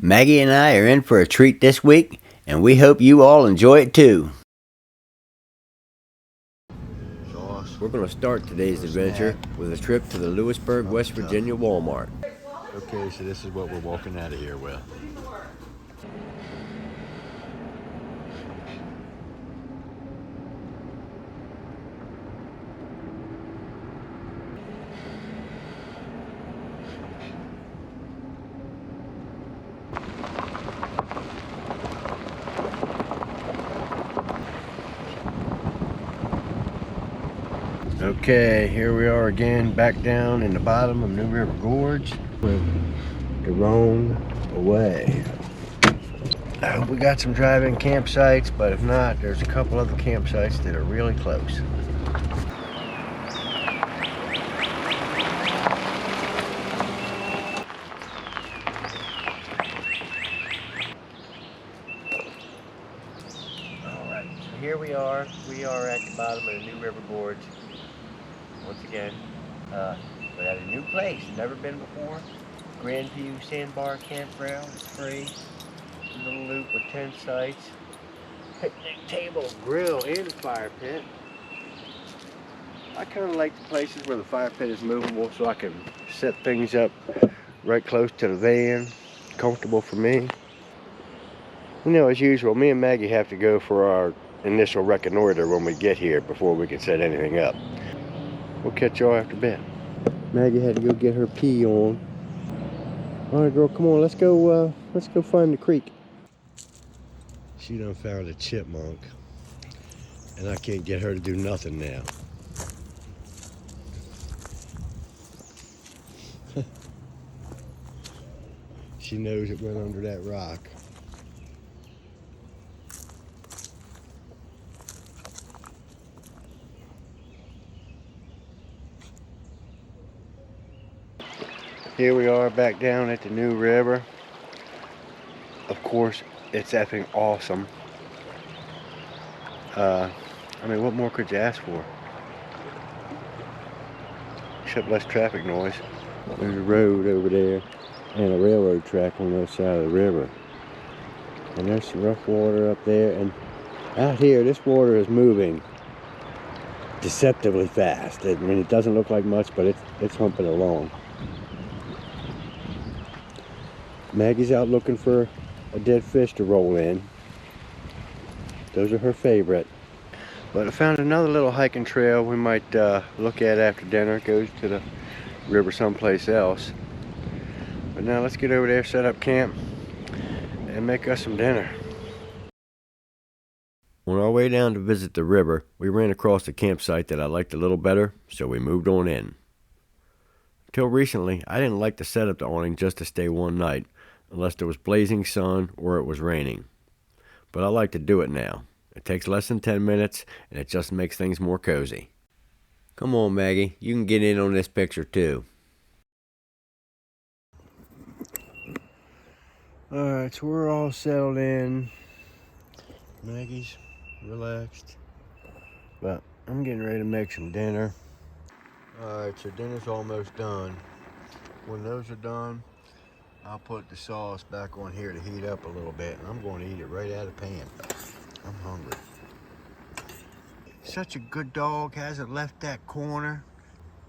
Maggie and I are in for a treat this week, and we hope you all enjoy it too. We're going to start today's adventure with a trip to the Lewisburg, West Virginia Walmart. Okay, so this is what we're walking out of here with. Okay, here we are again, back down in the bottom of New River Gorge. Went the wrong way. I hope we got some drive-in campsites, but if not, there's a couple other campsites that are really close. Alright, so here we are. We are at the bottom of the New River Gorge. Once again, but at a new place, never been before. Grandview Sandbar Campground, it's free. A little loop with 10 sites. Picnic table, grill, and fire pit. I kind of like the places where the fire pit is movable so I can set things up right close to the van. Comfortable for me. You know, as usual, me and Maggie have to go for our initial reconnoiter when we get here before we can set anything up. We'll catch y'all after a bit. Maggie had to go get her pee on. All right, girl, come on, let's go find the creek. She done found a chipmunk, and I can't get her to do nothing now. She knows it went under that rock. Here we are back down at the New River. Of course, it's effing awesome. I mean, what more could you ask for? Except less traffic noise. There's a road over there and a railroad track on the other side of the river. And there's some rough water up there, and out here this water is moving deceptively fast. I mean, it doesn't look like much, but it's humping along. Maggie's out looking for a dead fish to roll in. Those are her favorite. But I found another little hiking trail we might look at after dinner. It goes to the river someplace else. But now let's get over there, set up camp, and make us some dinner. On our way down to visit the river, we ran across a campsite that I liked a little better, so we moved on in. Until recently, I didn't like to set up the awning just to stay one night, unless there was blazing sun or it was raining. But I like to do it now. It takes less than 10 minutes, and it just makes things more cozy. Come on, Maggie, you can get in on this picture too. Alright, so we're all settled in. Maggie's relaxed. But I'm getting ready to make some dinner. Alright, so dinner's almost done. When those are done, I'll put the sauce back on here to heat up a little bit, and I'm going to eat it right out of the pan. I'm hungry. Such a good dog, hasn't left that corner,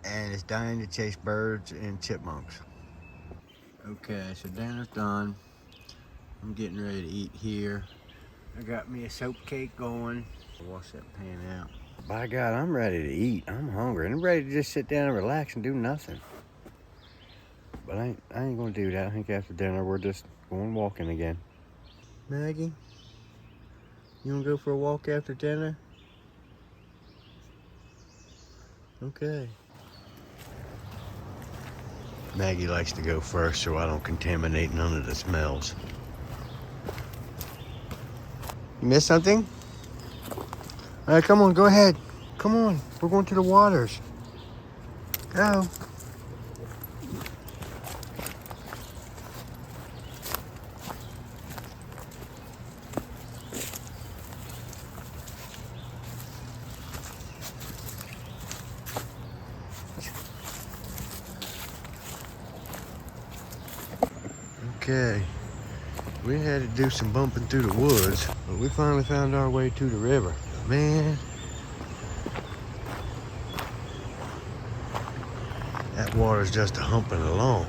and is dying to chase birds and chipmunks. Okay, so dinner's done. I'm getting ready to eat here. I got me a soap cake going. Wash that pan out. By God, I'm ready to eat. I'm hungry. I'm ready to just sit down and relax and do nothing. But I ain't gonna do that. I think after dinner we're just going walking again. Maggie, you wanna go for a walk after dinner? Okay. Maggie likes to go first so I don't contaminate none of the smells. You missed something? All right, come on, go ahead. Come on, we're going to the waters. Go. Okay, We had to do some bumping through the woods, but we finally found our way to the river. Man, that water's just a humping along.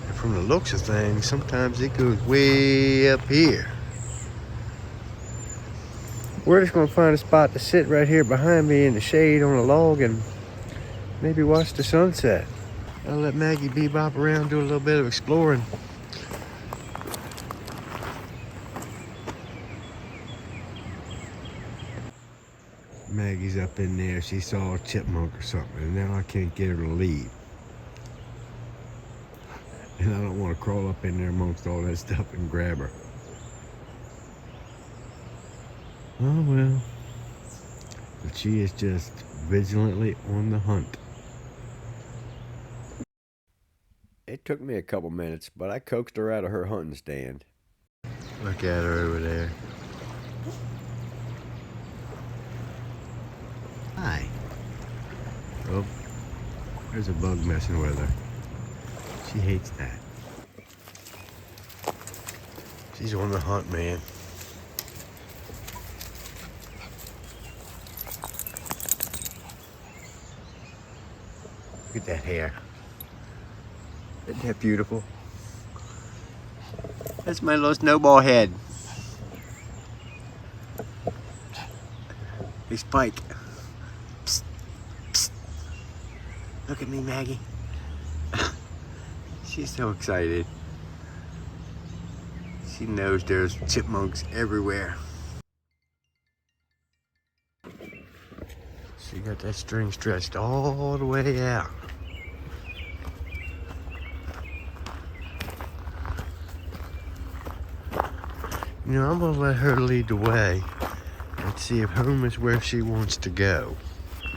And from the looks of things, sometimes it goes way up here. We're just gonna find a spot to sit right here behind me in the shade on a log and maybe watch the sunset. I'll let Maggie bebop around, do a little bit of exploring. Maggie's up in there. She saw a chipmunk or something, and now I can't get her to leave. And I don't want to crawl up in there amongst all that stuff and grab her. Oh well. But she is just vigilantly on the hunt. It took me a couple minutes, but I coaxed her out of her hunting stand. Look at her over there. Hi. Oh, there's a bug messing with her. She hates that. She's on the hunt, man. Look at that hair. Isn't that beautiful? That's my little snowball head. Hey, Spike. Psst, psst. Look at me, Maggie. She's so excited. She knows there's chipmunks everywhere. She got that string stretched all the way out. You know, I'm gonna let her lead the way. Let's see if home is where she wants to go.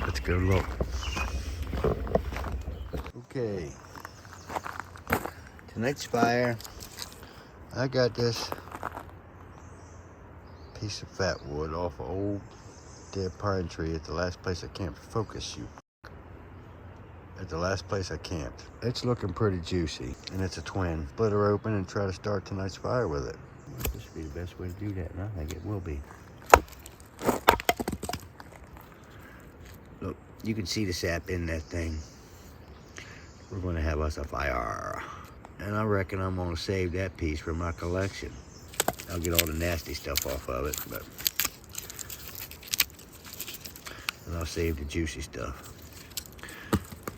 Let's go look. Okay. Tonight's fire. I got this piece of fat wood off an old dead pine tree at the last place I camped. Focus you. At the last place I camped. It's looking pretty juicy, and it's a twin. Split her open and try to start tonight's fire with it. This would be the best way to do that, and I think it will be. Look, you can see the sap in that thing. We're going to have us a fire. And I reckon I'm going to save that piece for my collection. I'll get all the nasty stuff off of it, but... and I'll save the juicy stuff.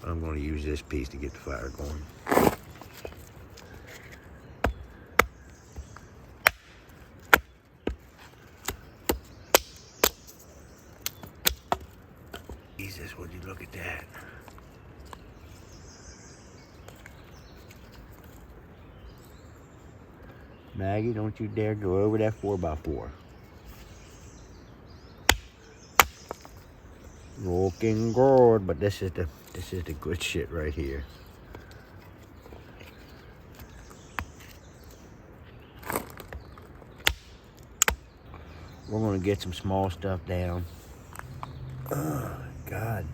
But I'm going to use this piece to get the fire going. Jesus, would you look at that? Maggie, don't you dare go over that 4x4. Looking good, but this is the good shit right here. We're gonna get some small stuff down. Oh, God,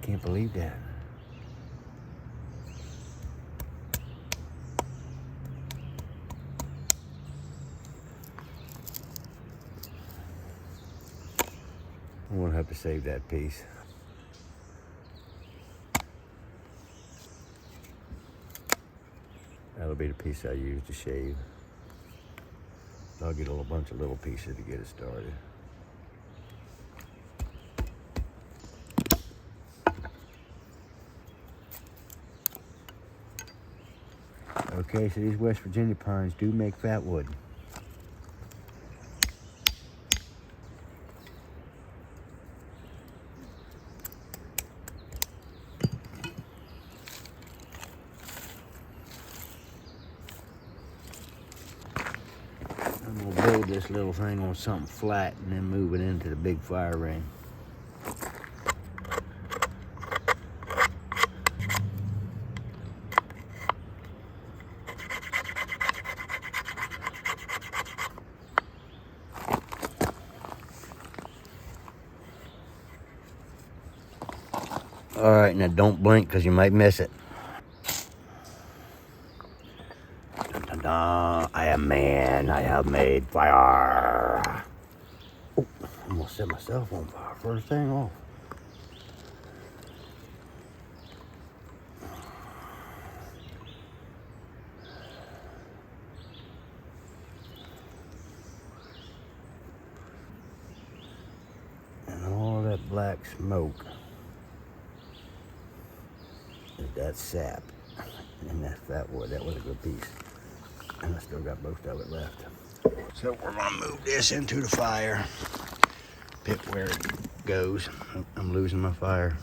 can't believe that. I'm gonna have to save that piece. That'll be the piece I use to shave. I'll get a little bunch of little pieces to get it started. Okay, so these West Virginia pines do make fat wood. I'm gonna build this little thing on something flat and then move it into the big fire ring. All right, now don't blink because you might miss it. I am man. I have made fire. Oh, I'm gonna set myself on fire first thing off. And all that black smoke is that sap. And that fat wood, that was a good piece. And I still got most of it left. So we're gonna move this into the fire pit where it goes. I'm losing my fire.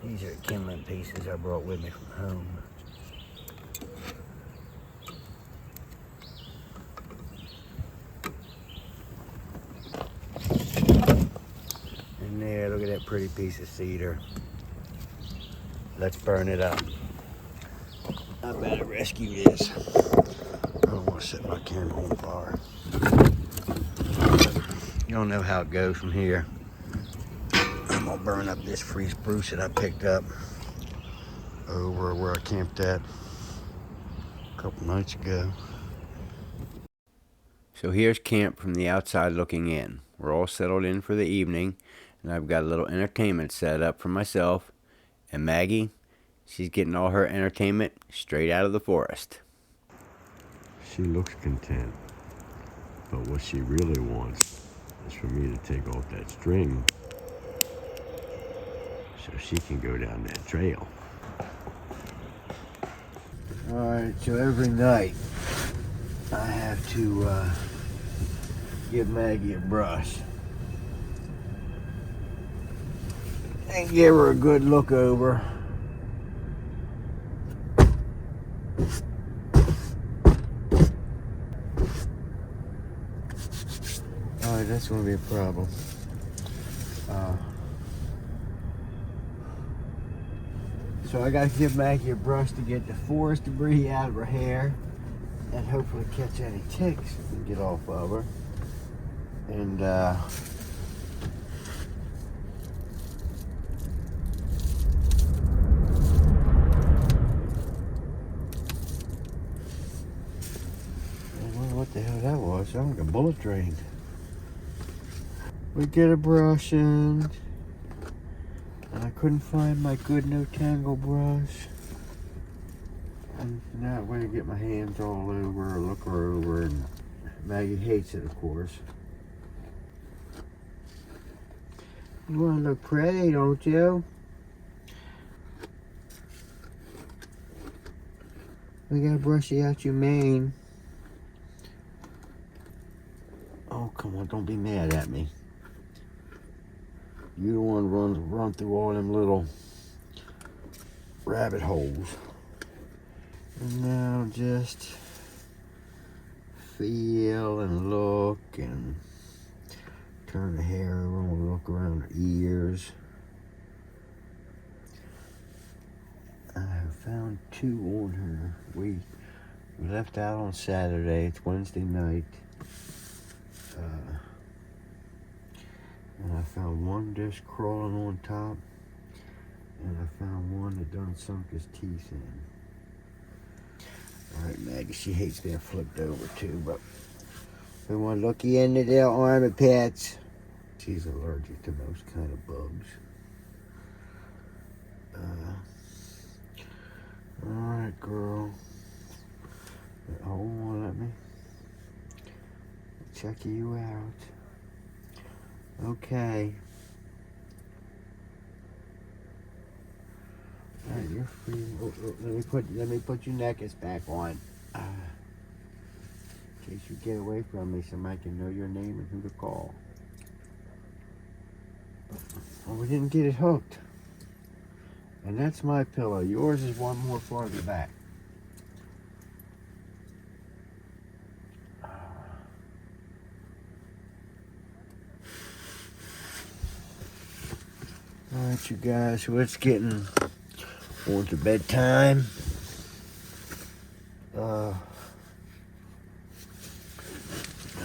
These are kindling pieces I brought with me from home. And there, look at that pretty piece of cedar. Let's burn it up. I better rescue this. I don't want to set my camera on fire. You don't know how it goes from here. I'm gonna burn up this free spruce that I picked up over where I camped at a couple nights ago. So here's camp from the outside looking in. We're all settled in for the evening, and I've got a little entertainment set up for myself. And Maggie, she's getting all her entertainment straight out of the forest. She looks content, but what she really wants is for me to take off that string so she can go down that trail. Alright, so every night I have to give Maggie a brush and give her a good look over. Alright, that's going to be a problem. So I got to give Maggie a brush to get the forest debris out of her hair and hopefully catch any ticks and get off of her. And I wonder what the hell that was. Sounded like a bullet train. We get a brush in, and I couldn't find my good no tangle brush. And now I'm going to get my hands all over her, look her over, and Maggie hates it, of course. You want to look pretty, don't you? We gotta brush you out your mane. Oh, come on, don't be mad at me. You don't want to run through all them little rabbit holes. And now just feel and look and turn the hair over and look around her ears. I have found two on her. We left out on Saturday. It's Wednesday night. And I found one just crawling on top. And I found one that done sunk his teeth in. Alright, Maggie, she hates being flipped over too, but we want to look you into their armpits. She's allergic to most kind of bugs. Alright, girl. Hold on, let me check you out. Okay. Alright, you're free. Oh, let me put your necklace back on. In case you get away from me, somebody can know your name and who to call. Well, we didn't get it hooked. And that's my pillow. Yours is one more farther back. Alright, you guys, so it's getting on to bedtime. I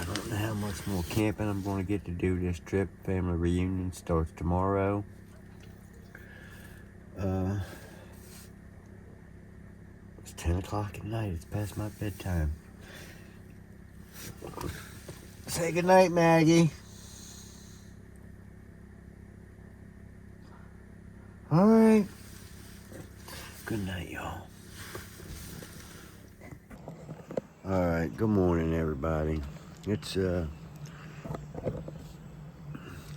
don't know how much more camping I'm going to get to do this trip. Family reunion starts tomorrow. It's 10 o'clock at night. It's past my bedtime. Say goodnight, Maggie. All right. Good night, y'all. All right. Good morning, everybody. It's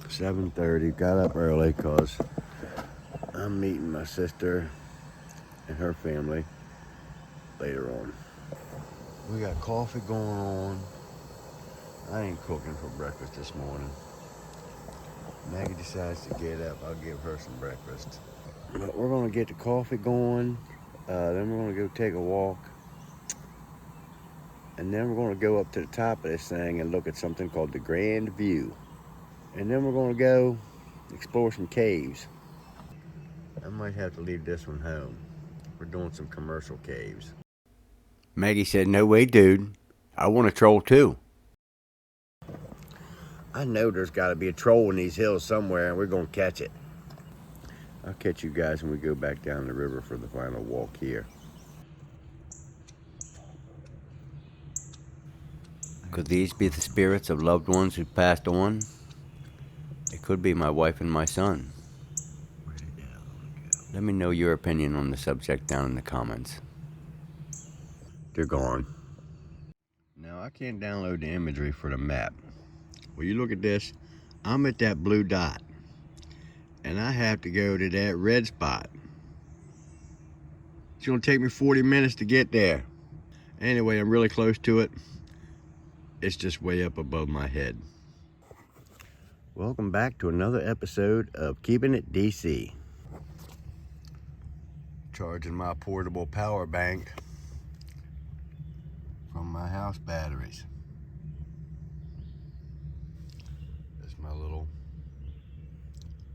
7:30. Got up early because I'm meeting my sister and her family later on. We got coffee going on. I ain't cooking for breakfast this morning. Maggie decides to get up. I'll give her some breakfast. But we're gonna get the coffee going. Then we're gonna go take a walk. And then we're gonna go up to the top of this thing and look at something called the Grandview. And then we're gonna go explore some caves. I might have to leave this one home. We're doing some commercial caves. Maggie said, "No way, dude. I want a troll too." I know there's got to be a troll in these hills somewhere, and we're going to catch it. I'll catch you guys when we go back down the river for the final walk here. Could these be the spirits of loved ones who passed on? It could be my wife and my son. Let me know your opinion on the subject down in the comments. They're gone. Now, I can't download the imagery for the map. Well, you look at this. I'm at that blue dot. And I have to go to that red spot. It's gonna take me 40 minutes to get there. Anyway, I'm really close to it. It's just way up above my head. Welcome back to another episode of Keeping It DC. Charging my portable power bank from my house batteries. That's my little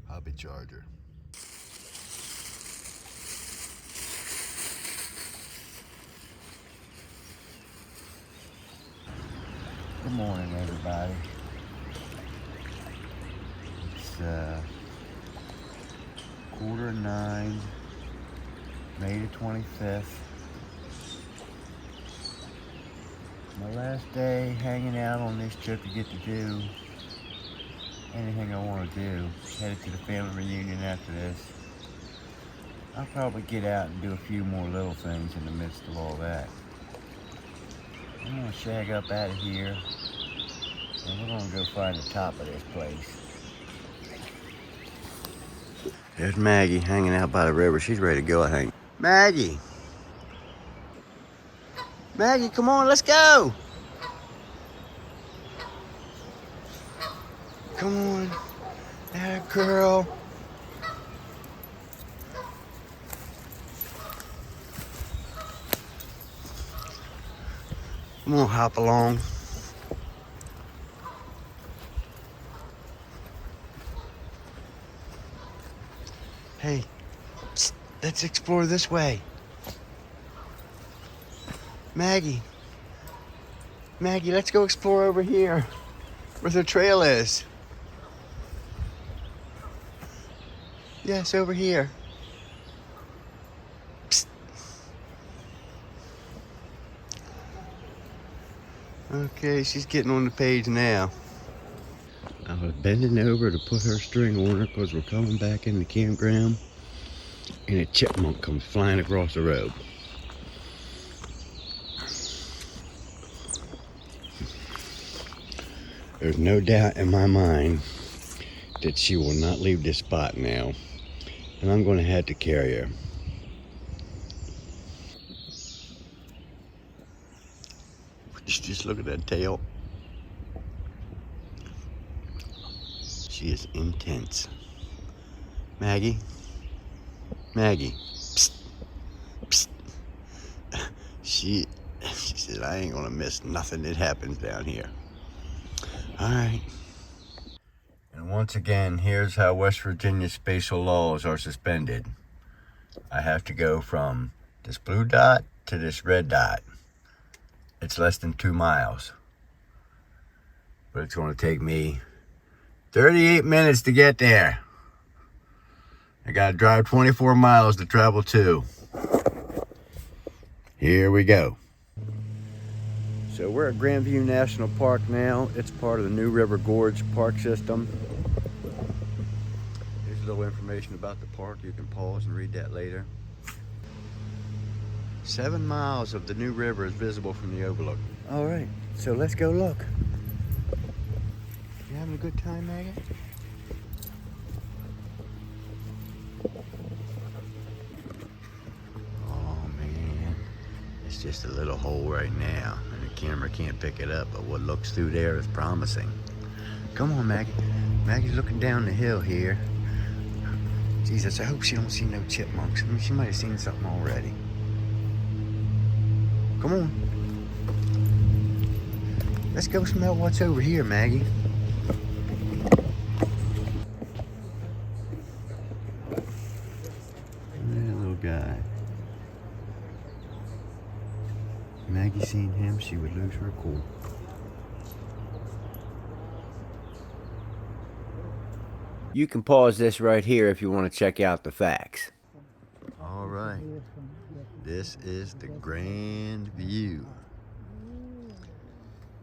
hobby charger. Good morning, everybody. It's 8:45, May the 25th. My last day hanging out on this trip to get to do anything I want to do. Headed to the family reunion after this. I'll probably get out and do a few more little things in the midst of all that. I'm gonna shag up out of here, and we're gonna go find the top of this place. There's Maggie hanging out by the river. She's ready to go, I think. Maggie! Maggie, come on, let's go! Come on, that girl. I'm gonna hop along. Hey, let's explore this way. Maggie, let's go explore over here where the trail is. Yes, over here. Psst. Okay, she's getting on the page now. I was bending over to put her string on her because we're coming back in the campground, and a chipmunk comes flying across the road. There's no doubt in my mind that she will not leave this spot now, and I'm going to have to carry her. Just look at that tail. She is intense. Maggie, psst, psst. She said, I ain't gonna miss nothing that happens down here. All right. And once again, here's how West Virginia spatial laws are suspended. I have to go from this blue dot to this red dot. It's less than 2 miles. But it's gonna take me 38 minutes to get there. I gotta drive 24 miles to travel to. Here we go. So we're at Grandview National Park now. It's part of the new River Gorge Park system. Here's a little information about the park. You can pause and read that later. 7 miles of the new river is visible from the overlook. All right, so let's go look. You having a good time, Maggie? It's just a little hole right now, and the camera can't pick it up, but what looks through there is promising. Come on, Maggie. Maggie's looking down the hill here. Jesus, I hope she don't see no chipmunks. I mean, she might have seen something already. Come on. Let's go smell what's over here, Maggie. That little guy. Maggie seen him, she would lose her cool. You can pause this right here if you want to check out the facts. All right, this is the Grandview.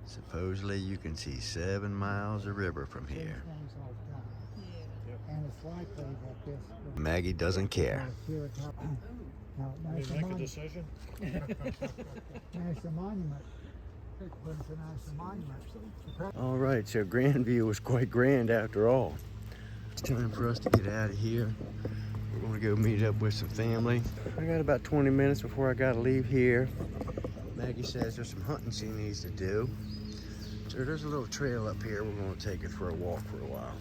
Supposedly you can see 7 miles of river from here. Maggie doesn't care. Make a decision. National monument. All right, so Grandview was quite grand after all. It's time for us to get out of here. We're going to go meet up with some family. I got about 20 minutes before I got to leave here. Maggie says there's some hunting she needs to do. So there's a little trail up here. We're going to take it for a walk for a while.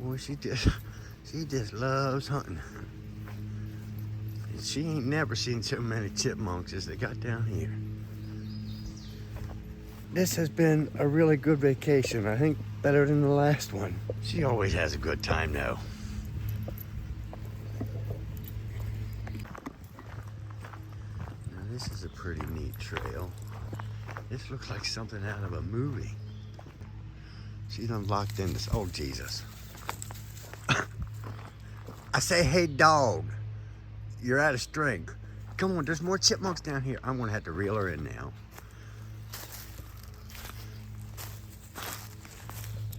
Boy, she just loves hunting. She ain't never seen so many chipmunks as they got down here. This has been a really good vacation. I think better than the last one. She always has a good time though. Now this is a pretty neat trail. This looks like something out of a movie. She's unlocked in this. Oh, Jesus. I say, hey, dog. You're out of strength. Come on, there's more chipmunks down here. I'm gonna have to reel her in now.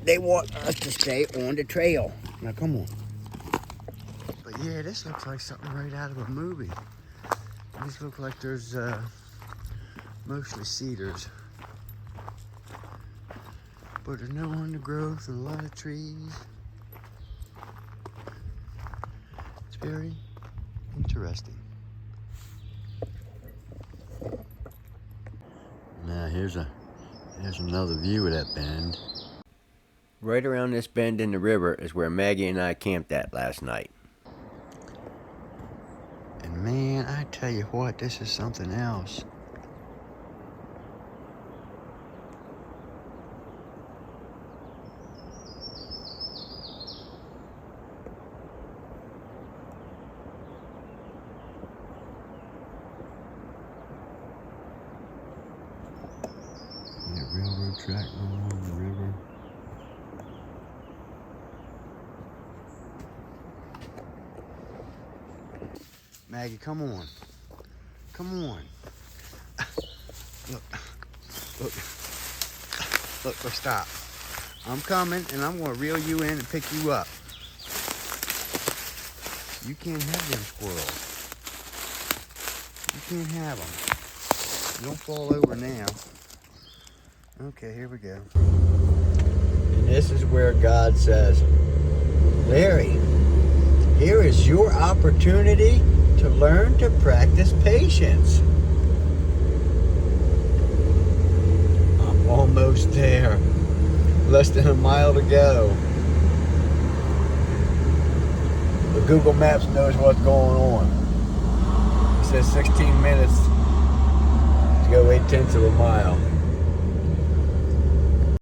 They want us to stay on the trail. Now, come on. But yeah, this looks like something right out of a movie. These look like there's mostly cedars. But there's no undergrowth and a lot of trees. It's very interesting. Now here's another view of that bend. Right around this bend in the river is where Maggie and I camped at last night. And man, I tell you what, this is something else. That railroad track going along the river. Maggie, come on. Come on. Look, stop. I'm coming and I'm gonna reel you in and pick you up. You can't have them squirrels. You can't have them. Don't fall over now. Okay, here we go. And this is where God says, Larry, here is your opportunity to learn to practice patience. I'm almost there. Less than a mile to go. The Google Maps knows what's going on. It says 16 minutes to go 8/10 of a mile.